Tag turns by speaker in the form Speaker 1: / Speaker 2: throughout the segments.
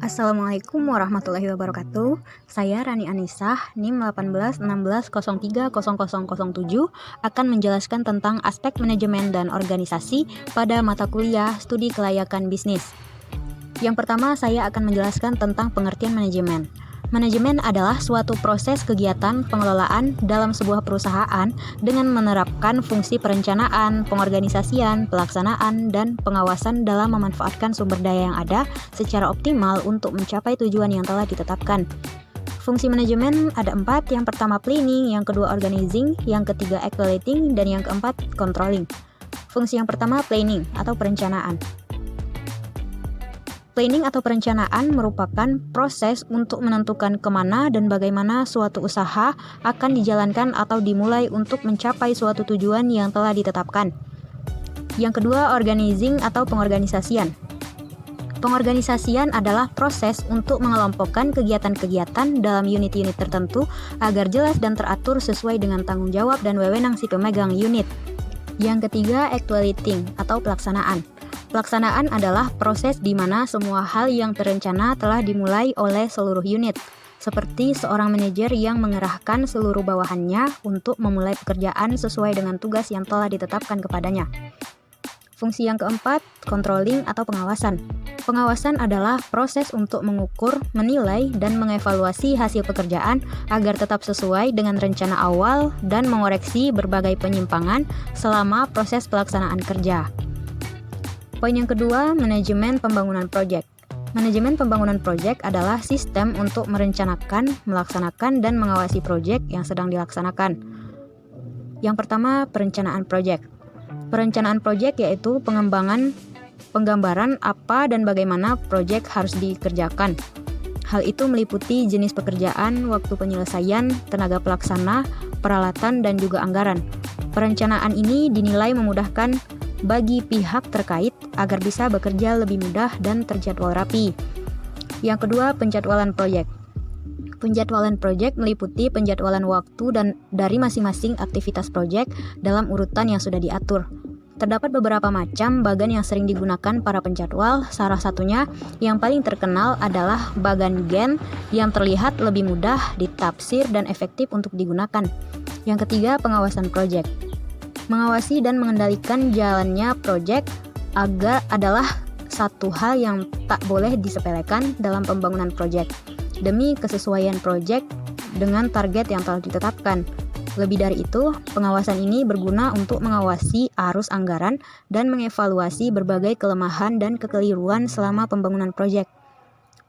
Speaker 1: Assalamualaikum warahmatullahi wabarakatuh. Saya Rani Anisah, NIM 1816030007 akan menjelaskan tentang aspek manajemen dan organisasi pada mata kuliah Studi Kelayakan Bisnis. Yang pertama, saya akan menjelaskan tentang pengertian manajemen. Manajemen adalah suatu proses kegiatan pengelolaan dalam sebuah perusahaan dengan menerapkan fungsi perencanaan, pengorganisasian, pelaksanaan, dan pengawasan dalam memanfaatkan sumber daya yang ada secara optimal untuk mencapai tujuan yang telah ditetapkan. Fungsi manajemen ada 4, yang pertama planning, yang kedua organizing, yang ketiga evaluating, dan yang keempat controlling. Fungsi yang pertama planning atau perencanaan. Planning atau perencanaan merupakan proses untuk menentukan kemana dan bagaimana suatu usaha akan dijalankan atau dimulai untuk mencapai suatu tujuan yang telah ditetapkan. Yang kedua, organizing atau pengorganisasian. Pengorganisasian adalah proses untuk mengelompokkan kegiatan-kegiatan dalam unit-unit tertentu agar jelas dan teratur sesuai dengan tanggung jawab dan wewenang si pemegang unit. Yang ketiga, actuating atau pelaksanaan. Pelaksanaan adalah proses di mana semua hal yang terencana telah dimulai oleh seluruh unit, seperti seorang manajer yang mengerahkan seluruh bawahannya untuk memulai pekerjaan sesuai dengan tugas yang telah ditetapkan kepadanya. Fungsi yang keempat, controlling atau pengawasan. Pengawasan adalah proses untuk mengukur, menilai, dan mengevaluasi hasil pekerjaan agar tetap sesuai dengan rencana awal dan mengoreksi berbagai penyimpangan selama proses pelaksanaan kerja. Poin yang kedua, manajemen pembangunan proyek. Manajemen pembangunan proyek adalah sistem untuk merencanakan, melaksanakan, dan mengawasi proyek yang sedang dilaksanakan. Yang pertama, perencanaan proyek. Perencanaan proyek yaitu penggambaran apa dan bagaimana proyek harus dikerjakan. Hal itu meliputi jenis pekerjaan, waktu penyelesaian, tenaga pelaksana, peralatan, dan juga anggaran. Perencanaan ini dinilai memudahkan bagi pihak terkait agar bisa bekerja lebih mudah dan terjadwal rapi. Yang kedua, penjadwalan proyek. Penjadwalan proyek meliputi penjadwalan waktu dan dari masing-masing aktivitas proyek dalam urutan yang sudah diatur. Terdapat beberapa macam bagan yang sering digunakan para penjadwal. Salah satunya yang paling terkenal adalah bagan Gantt yang terlihat lebih mudah ditafsir dan efektif untuk digunakan. Yang ketiga, pengawasan proyek. Mengawasi dan mengendalikan jalannya proyek adalah satu hal yang tak boleh disepelekan dalam pembangunan proyek demi kesesuaian proyek dengan target yang telah ditetapkan. Lebih dari itu, pengawasan ini berguna untuk mengawasi arus anggaran dan mengevaluasi berbagai kelemahan dan kekeliruan selama pembangunan proyek.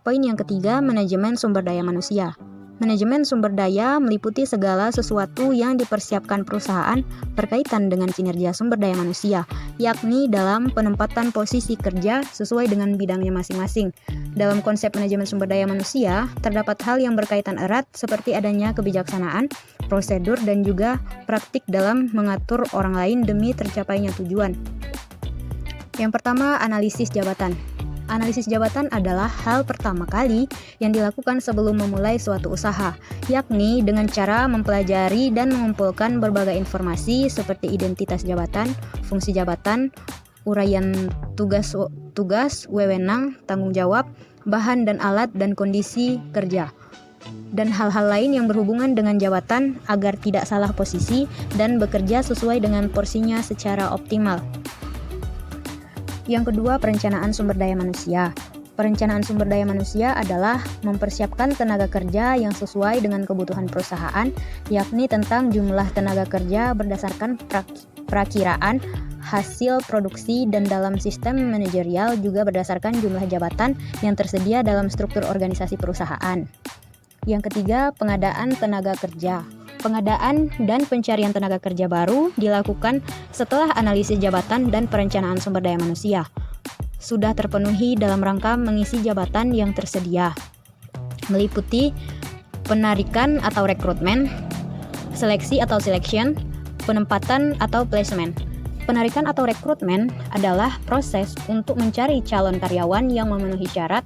Speaker 1: Poin yang ketiga, manajemen sumber daya manusia. Manajemen sumber daya meliputi segala sesuatu yang dipersiapkan perusahaan berkaitan dengan kinerja sumber daya manusia, yakni dalam penempatan posisi kerja sesuai dengan bidangnya masing-masing. Dalam konsep manajemen sumber daya manusia, terdapat hal yang berkaitan erat seperti adanya kebijaksanaan, prosedur, dan juga praktik dalam mengatur orang lain demi tercapainya tujuan. Yang pertama, analisis jabatan. Analisis jabatan adalah hal pertama kali yang dilakukan sebelum memulai suatu usaha, yakni dengan cara mempelajari dan mengumpulkan berbagai informasi seperti identitas jabatan, fungsi jabatan, uraian tugas, wewenang, tanggung jawab, bahan dan alat dan kondisi kerja, dan hal-hal lain yang berhubungan dengan jabatan agar tidak salah posisi dan bekerja sesuai dengan porsinya secara optimal. Yang kedua, perencanaan sumber daya manusia. Perencanaan sumber daya manusia adalah mempersiapkan tenaga kerja yang sesuai dengan kebutuhan perusahaan, yakni tentang jumlah tenaga kerja berdasarkan perakiraan hasil produksi, dan dalam sistem manajerial juga berdasarkan jumlah jabatan yang tersedia dalam struktur organisasi perusahaan. Yang ketiga, pengadaan tenaga kerja. Pengadaan dan pencarian tenaga kerja baru dilakukan setelah analisis jabatan dan perencanaan sumber daya manusia sudah terpenuhi dalam rangka mengisi jabatan yang tersedia, meliputi penarikan atau rekrutmen, seleksi atau selection, penempatan atau placement. Penarikan atau rekrutmen adalah proses untuk mencari calon karyawan yang memenuhi syarat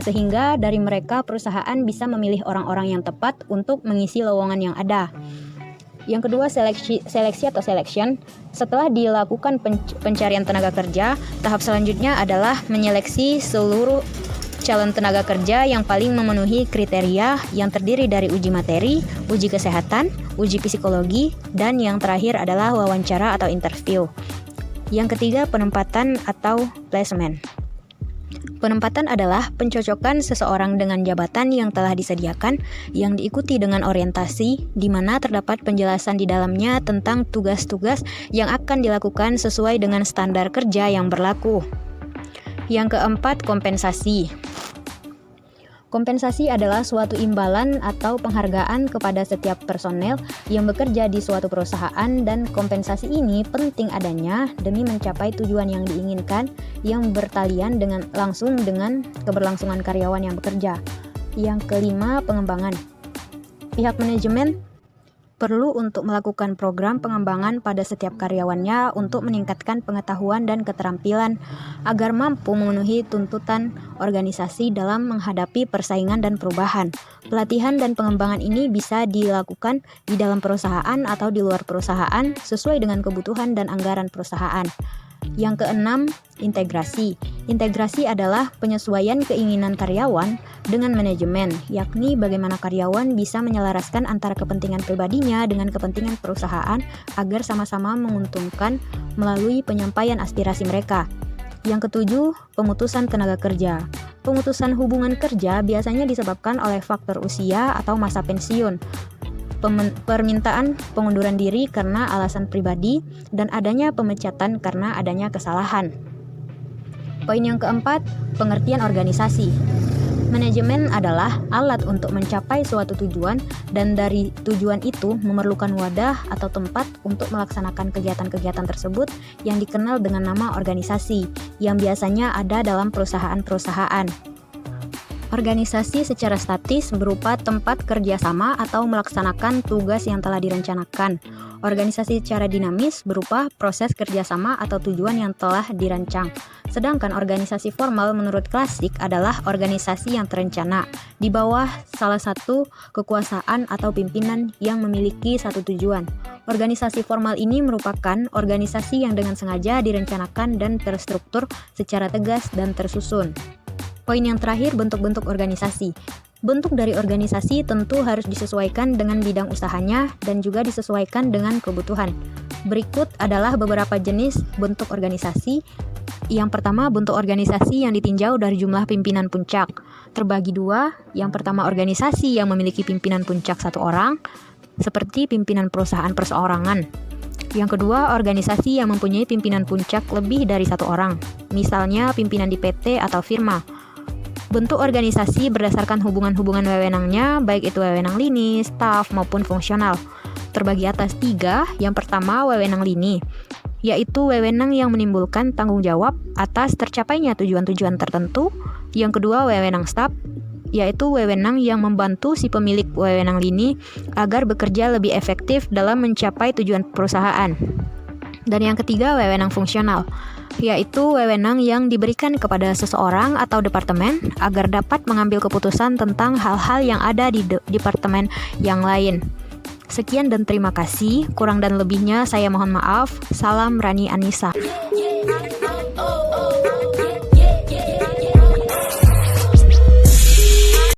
Speaker 1: sehingga dari mereka perusahaan bisa memilih orang-orang yang tepat untuk mengisi lowongan yang ada. Yang kedua, seleksi atau selection. Setelah dilakukan pencarian tenaga kerja, tahap selanjutnya adalah menyeleksi seluruh calon tenaga kerja yang paling memenuhi kriteria yang terdiri dari uji materi, uji kesehatan, uji psikologi, dan yang terakhir adalah wawancara atau interview. Yang ketiga, penempatan atau placement. Penempatan adalah pencocokan seseorang dengan jabatan yang telah disediakan, yang diikuti dengan orientasi, di mana terdapat penjelasan di dalamnya tentang tugas-tugas yang akan dilakukan sesuai dengan standar kerja yang berlaku. Yang keempat, kompensasi. Kompensasi adalah suatu imbalan atau penghargaan kepada setiap personel yang bekerja di suatu perusahaan, dan kompensasi ini penting adanya demi mencapai tujuan yang diinginkan yang bertalian langsung dengan keberlangsungan karyawan yang bekerja. Yang kelima, pengembangan. Pihak manajemen perlu untuk melakukan program pengembangan pada setiap karyawannya untuk meningkatkan pengetahuan dan keterampilan agar mampu memenuhi tuntutan organisasi dalam menghadapi persaingan dan perubahan. Pelatihan dan pengembangan ini bisa dilakukan di dalam perusahaan atau di luar perusahaan sesuai dengan kebutuhan dan anggaran perusahaan. Yang keenam, integrasi. Integrasi adalah penyesuaian keinginan karyawan dengan manajemen, yakni bagaimana karyawan bisa menyelaraskan antara kepentingan pribadinya dengan kepentingan perusahaan agar sama-sama menguntungkan melalui penyampaian aspirasi mereka. Yang ketujuh, pemutusan tenaga kerja. Pemutusan hubungan kerja biasanya disebabkan oleh faktor usia atau masa pensiun, permintaan pengunduran diri karena alasan pribadi, dan adanya pemecatan karena adanya kesalahan. Poin yang keempat, pengertian organisasi. Manajemen adalah alat untuk mencapai suatu tujuan, dan dari tujuan itu memerlukan wadah atau tempat untuk melaksanakan kegiatan-kegiatan tersebut yang dikenal dengan nama organisasi, yang biasanya ada dalam perusahaan-perusahaan. Organisasi secara statis berupa tempat kerjasama atau melaksanakan tugas yang telah direncanakan. Organisasi secara dinamis berupa proses kerjasama atau tujuan yang telah dirancang. Sedangkan organisasi formal menurut klasik adalah organisasi yang terencana di bawah salah satu kekuasaan atau pimpinan yang memiliki satu tujuan. Organisasi formal ini merupakan organisasi yang dengan sengaja direncanakan dan terstruktur secara tegas dan tersusun. Poin yang terakhir, bentuk-bentuk organisasi. Bentuk dari organisasi tentu harus disesuaikan dengan bidang usahanya dan juga disesuaikan dengan kebutuhan. Berikut adalah beberapa jenis bentuk organisasi. Yang pertama, bentuk organisasi yang ditinjau dari jumlah pimpinan puncak. Terbagi dua. Yang pertama, organisasi yang memiliki pimpinan puncak satu orang, seperti pimpinan perusahaan perseorangan. Yang kedua, organisasi yang mempunyai pimpinan puncak lebih dari satu orang, misalnya pimpinan di PT atau firma. Bentuk organisasi berdasarkan hubungan-hubungan wewenangnya, baik itu wewenang lini, staf, maupun fungsional. Terbagi atas tiga. Yang pertama, wewenang lini, yaitu wewenang yang menimbulkan tanggung jawab atas tercapainya tujuan-tujuan tertentu. Yang kedua, wewenang staf, yaitu wewenang yang membantu si pemilik wewenang lini agar bekerja lebih efektif dalam mencapai tujuan perusahaan. Dan yang ketiga, wewenang fungsional, yaitu wewenang yang diberikan kepada seseorang atau departemen agar dapat mengambil keputusan tentang hal-hal yang ada di departemen yang lain. Sekian dan terima kasih. Kurang dan lebihnya saya mohon maaf. Salam Rani Anissa.